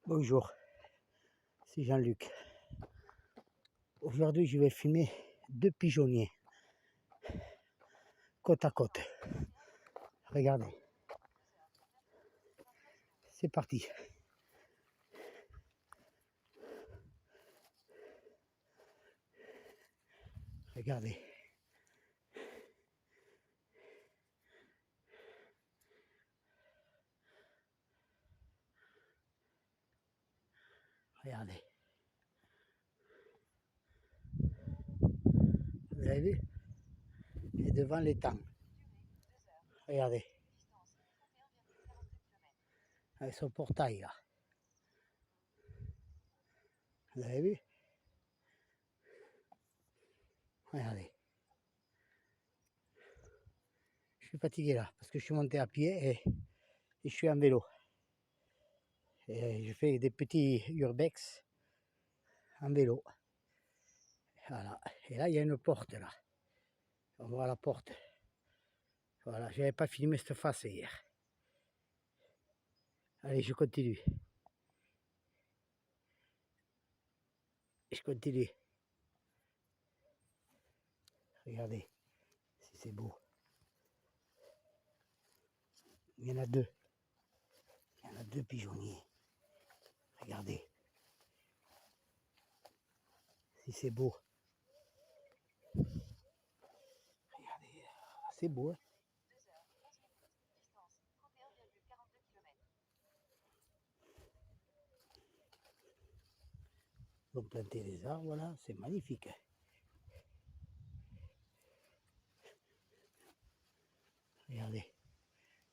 Bonjour, c'est Jean-Luc. Aujourd'hui, je vais filmer 2 pigeonniers côte à côte. Regardez. C'est parti. Regardez. Regardez. Vous avez vu? Et devant l'étang. Regardez. Avec son portail là. Vous avez vu? Regardez. Je suis fatigué là parce que je suis monté à pied et je suis en vélo. Et je fais des petits urbex en vélo. Voilà. Et là, il y a une porte là. On voit la porte. Voilà, je n'avais pas filmé cette face hier. Allez, je continue. Je continue. Regardez, si c'est beau. Il y en a 2. Il y en a 2 pigeonniers. Regardez. Si c'est beau. Regardez, c'est beau. Hein? Ils ont planté des arbres là, c'est magnifique. Regardez.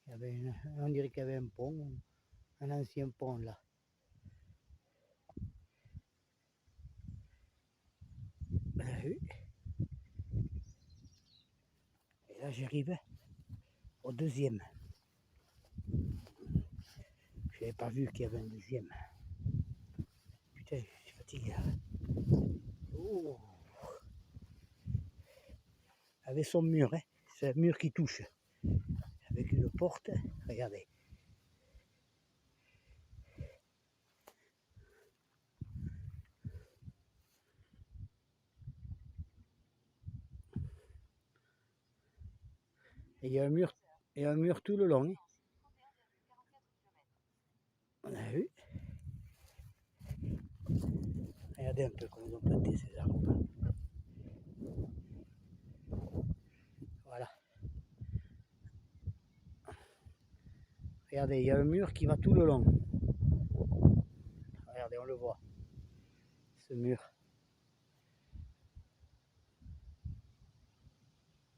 Il y avait on dirait qu'il y avait un pont, un ancien pont là. Vous avez vu? Et là j'arrive au deuxième. Je n'avais pas vu qu'il y avait un deuxième. Putain, je suis fatigué là. Oh. Avec son mur, hein. C'est un mur qui touche. Avec une porte, regardez. Et il y a un mur tout le long. Hein. On a vu. Regardez un peu comment ils ont planté ces arbres. Voilà. Regardez, il y a un mur qui va tout le long. Regardez, on le voit. Ce mur.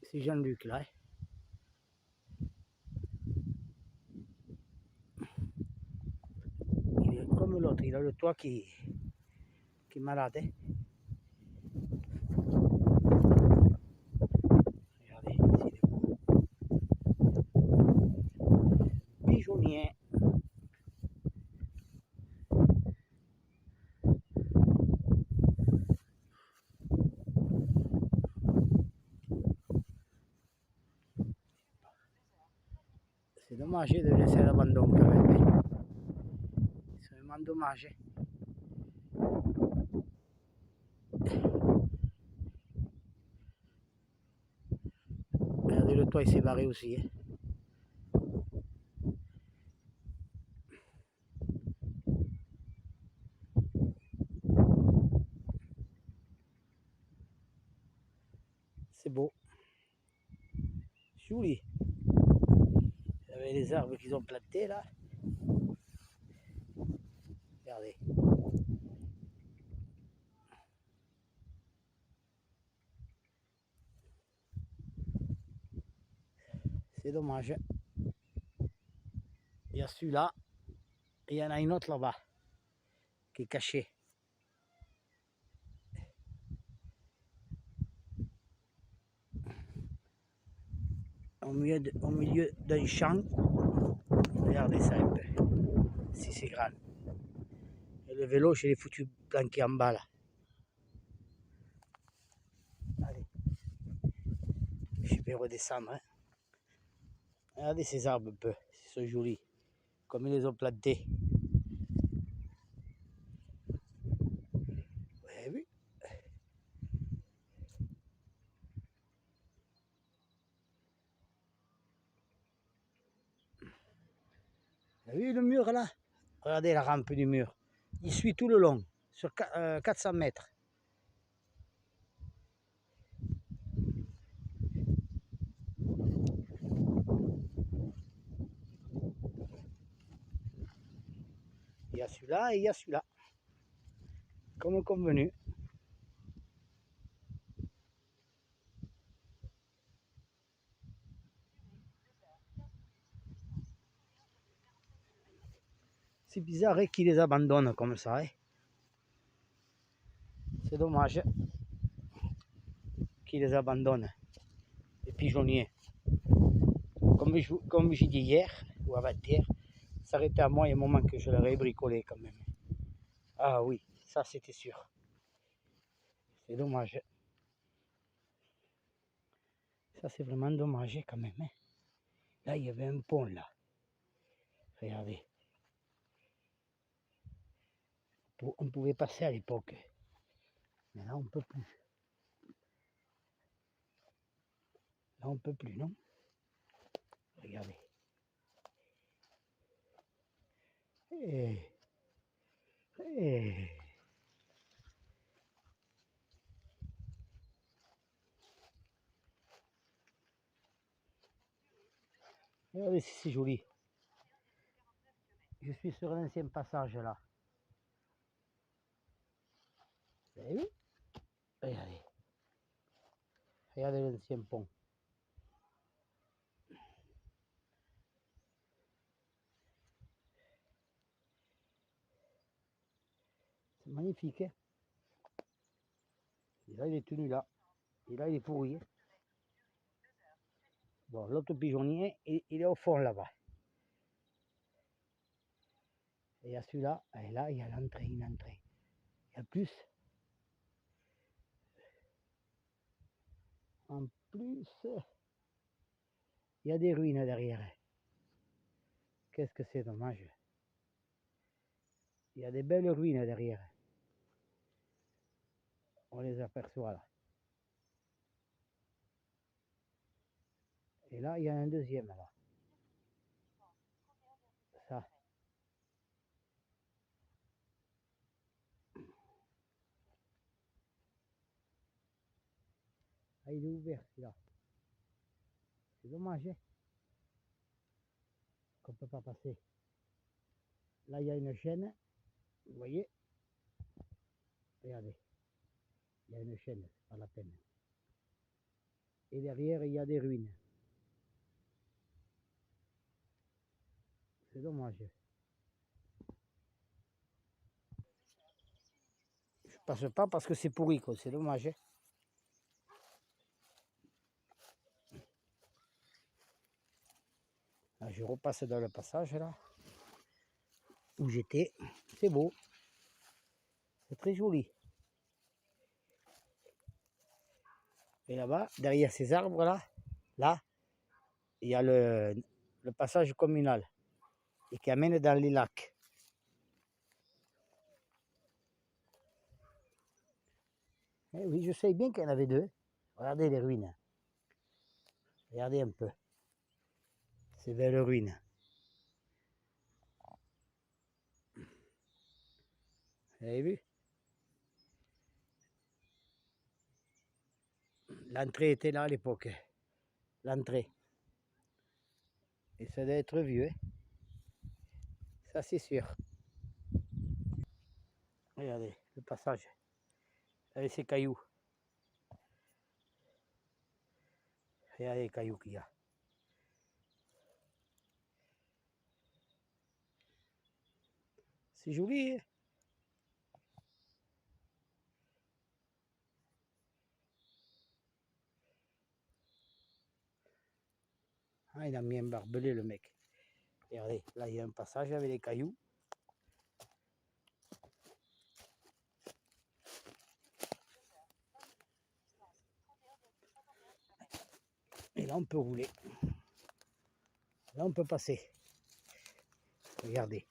C'est Jean-Luc là. Hein. Il est comme l'autre, il a le toit qui est malade. Hein. Regardez, s'il est beau. Pigeonnier. C'est dommage de laisser l'abandon quand même. Hein. C'est vraiment dommage. Regardez, le toit il s'est barré aussi. Hein. C'est beau. Joli. Il y avait les arbres qu'ils ont plantés là. Regardez. C'est dommage. Il y a celui-là. Et il y en a une autre là-bas. Qui est cachée. Au milieu d'un champ. Regardez ça un peu. Si c'est grand. Et le vélo, je l'ai foutu planqué en bas là. Allez. Je vais redescendre. Hein. Regardez ces arbres un peu. Ils sont jolis. Comme ils les ont plantés. Vous avez vu le mur là? Regardez la rampe du mur. Il suit tout le long, sur 400 mètres. Il y a celui-là et il y a celui-là. Comme convenu. C'est bizarre qu'ils les abandonnent comme ça. C'est dommage qu'ils les abandonnent, les pigeonniers. Comme j'ai dit hier, ou avant-hier, ça aurait été à moi, il y a un moment que je l'aurais bricolé quand même. Ah oui, ça c'était sûr. C'est dommage. Ça c'est vraiment dommage quand même. Là, il y avait un pont là. Regardez. On pouvait passer à l'époque. Mais là, on ne peut plus. Là, on ne peut plus, non? Regardez. Et regardez si c'est joli. Je suis sur l'ancien passage là. Vous avez vu? Regardez. Regardez l'ancien pont. C'est magnifique. Hein? Et là, il est tenu là. Et là, il est pourri. Bon, l'autre pigeonnier, il est au fond là-bas. Et il y a celui-là. Et là, il y a l'entrée, une entrée. Il y a plus. En plus, il y a des ruines derrière. Qu'est-ce que c'est dommage. Il y a des belles ruines derrière. On les aperçoit là. Et là, il y a un deuxième là. Ça. Ah, il est ouvert celui-là. C'est dommage hein, qu'on ne peut pas passer. Là, il y a une chaîne. Vous voyez? Regardez. Il y a une chaîne, c'est pas la peine. Et derrière, il y a des ruines. C'est dommage. Je passe pas parce que c'est pourri, quoi. C'est dommage. Là, je repasse dans le passage, là, où j'étais. C'est beau. C'est très joli. Et là-bas, derrière ces arbres-là, là, il y a le passage communal et qui amène dans les lacs. Eh oui, je sais bien qu'il y en avait deux. Regardez les ruines. Regardez un peu. Ces belles ruines. Vous avez vu? L'entrée était là à l'époque. L'entrée. Et ça doit être vieux. Hein? Ça, c'est sûr. Regardez, le passage. Avec ces cailloux. Regardez les cailloux qu'il y a. C'est joli, hein? Ah, il a mis un barbelé, le mec. Regardez, là, il y a un passage avec les cailloux. Et là, on peut rouler. Là, on peut passer. Regardez.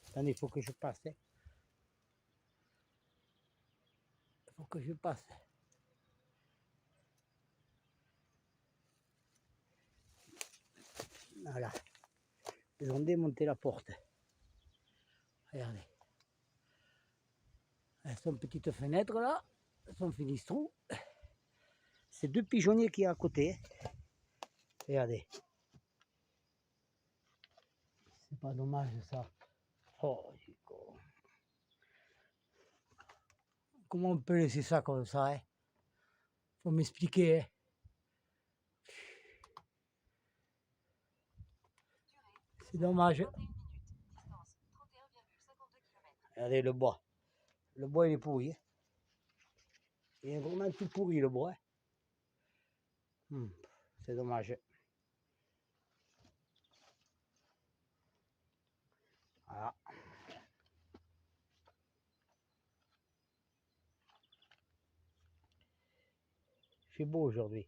Attendez, il faut que je passe. Il faut que je passe. Voilà. Ils ont démonté la porte. Regardez. Son petite fenêtre là, son finistron. C'est 2 pigeonniers qui est à côté. Regardez. C'est pas dommage ça. Oh, comment on peut laisser ça comme ça, hein? Faut m'expliquer, hein? C'est dommage. Regardez le bois. Le bois il est pourri. Hein? Il est vraiment tout pourri le bois. C'est dommage. Voilà. C'est beau aujourd'hui.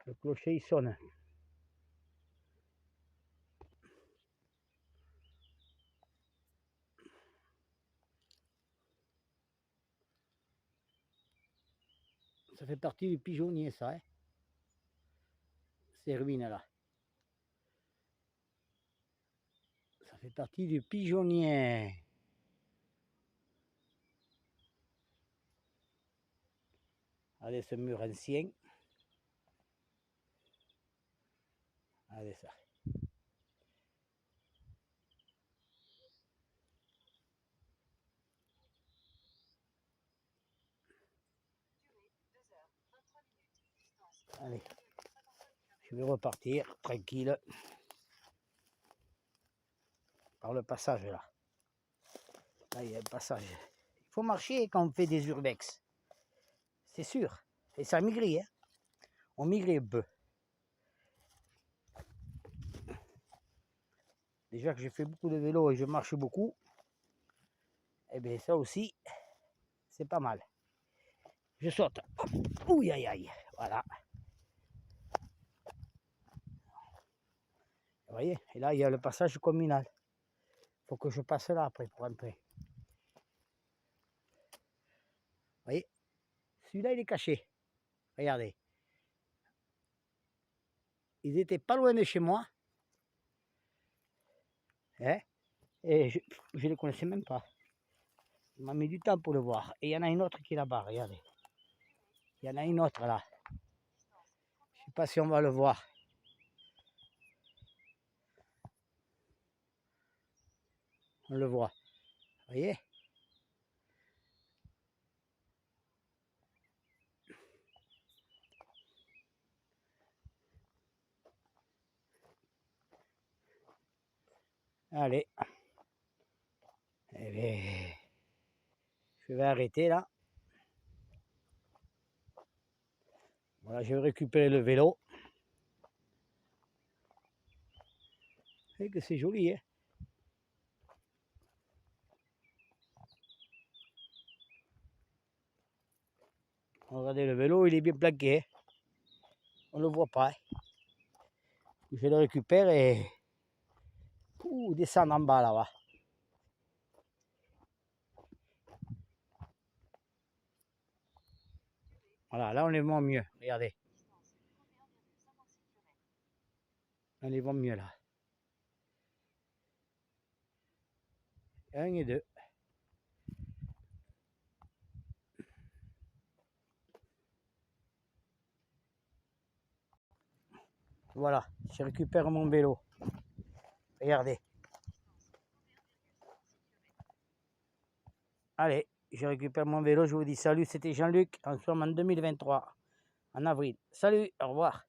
Le clocher il sonne. Ça fait partie du pigeonnier ça, hein? Ces ruines là. Ça fait partie du pigeonnier. Regardez ce mur ancien. Regardez ça. Allez, je vais repartir tranquille par le passage là. Là, il y a un passage. Il faut marcher quand on fait des urbex. C'est sûr. Et ça migrait, hein. On migrait un peu. Déjà que j'ai fait beaucoup de vélo et je marche beaucoup. Et bien ça aussi, c'est pas mal. Je saute. Ouh aïe aïe. Voilà. Vous voyez, et là il y a le passage communal. Il faut que je passe là après pour entrer. Vous voyez, celui-là il est caché. Regardez. Ils étaient pas loin de chez moi. Hein, et je ne les connaissais même pas. Il m'a mis du temps pour le voir. Et il y en a une autre qui est là-bas, regardez. Il y en a une autre là. Je ne sais pas si on va le voir. On le voit. Vous voyez? Allez. Eh bien, je vais arrêter là. Voilà, je vais récupérer le vélo. Vous voyez que c'est joli, hein? Regardez, le vélo, il est bien plaqué. Hein? On ne le voit pas. Hein? Je le récupère et descendre en bas là-bas. Voilà, là on les voit mieux. Regardez. On les voit mieux là. 1 et 2. Voilà, je récupère mon vélo. Regardez. Allez, je récupère mon vélo. Je vous dis salut, c'était Jean-Luc. Nous sommes en 2023, en avril. Salut, au revoir.